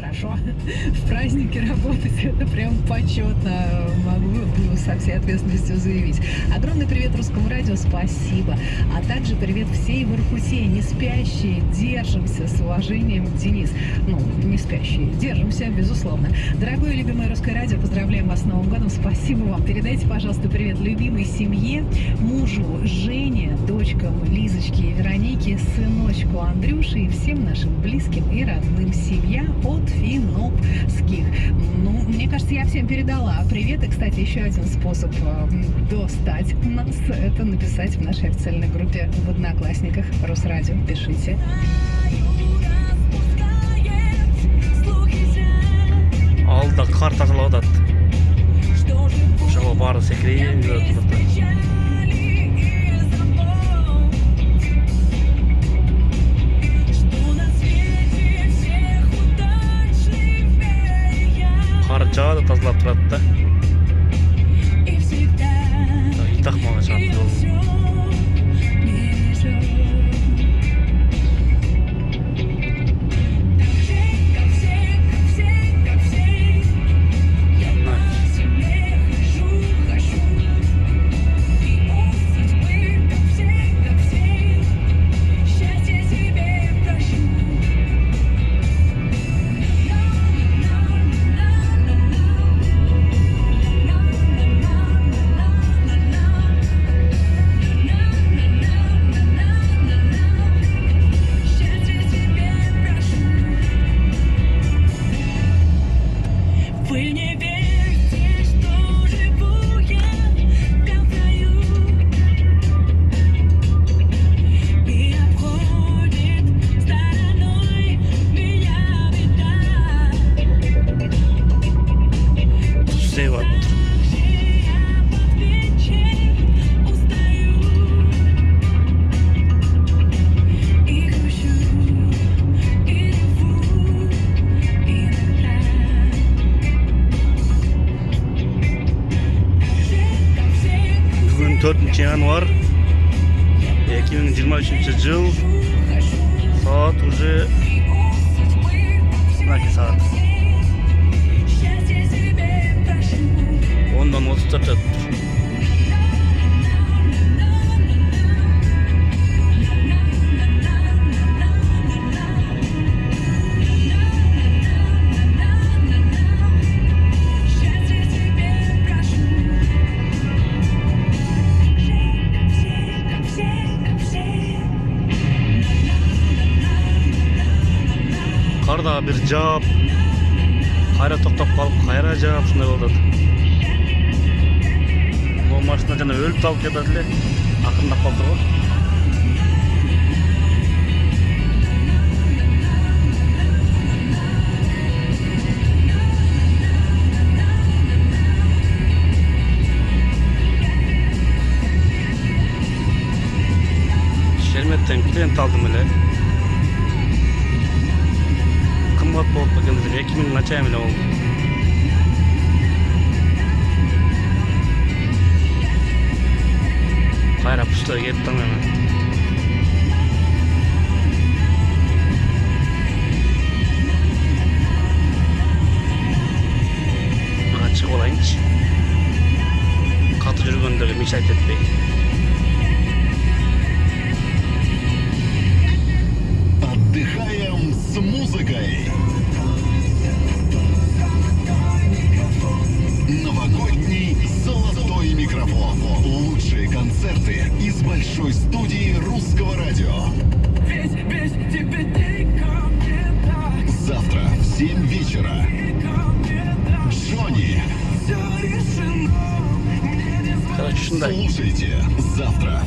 хорошо. В празднике работать это прям почетно. Могу со всей ответственностью заявить. Огромный привет Русскому радио, спасибо. А также привет всей Воркуте, не спящие, держимся, с уважением, Денис. Ну, не спящие, держимся, безусловно. Дорогое и любимое Русское радио, поздравляем вас с Новым годом, спасибо вам. Передайте, пожалуйста, привет любимой семье, мужу Жене, дочкам Лизочке и Веронике, сыночку Андрюше и всем нашим близким и родным. Семья от Финопских. Ну, мне кажется, я всем передала привет. И, кстати, еще один способ достать нас — это написать в нашей официальной группе в Одноклассниках Русрадио. Пишите. Алда қар тазалап жатады. Жауы бары секірейіп жатыр. Қар жауады, тазалап тұрады да. Итақ маған шығады жол. Бүгін 4 январь 2023 жыл, saat уже 12 saat. Ondan 34 жатыр. Қарда бір жап, қайра тоқтап қалып, қайра жап, шындай болады. Бұл машина жаңа өліп талып кетеді, ақырындап қалды ғой. Шерметтен клиент алдым әлі. Қымбат болып бергенде 2000 начай міне ол. Қайра пұшта кеттің әмін. Шығып олайыншы. Қатты жүргендегі мешайт етпей. Отдыхаем с музыкой. Новогодний золотой микрофон. Лучшие концерты из большой студии Русского радио. Завтра в 7 вечера. Джонни. Слушайте завтра.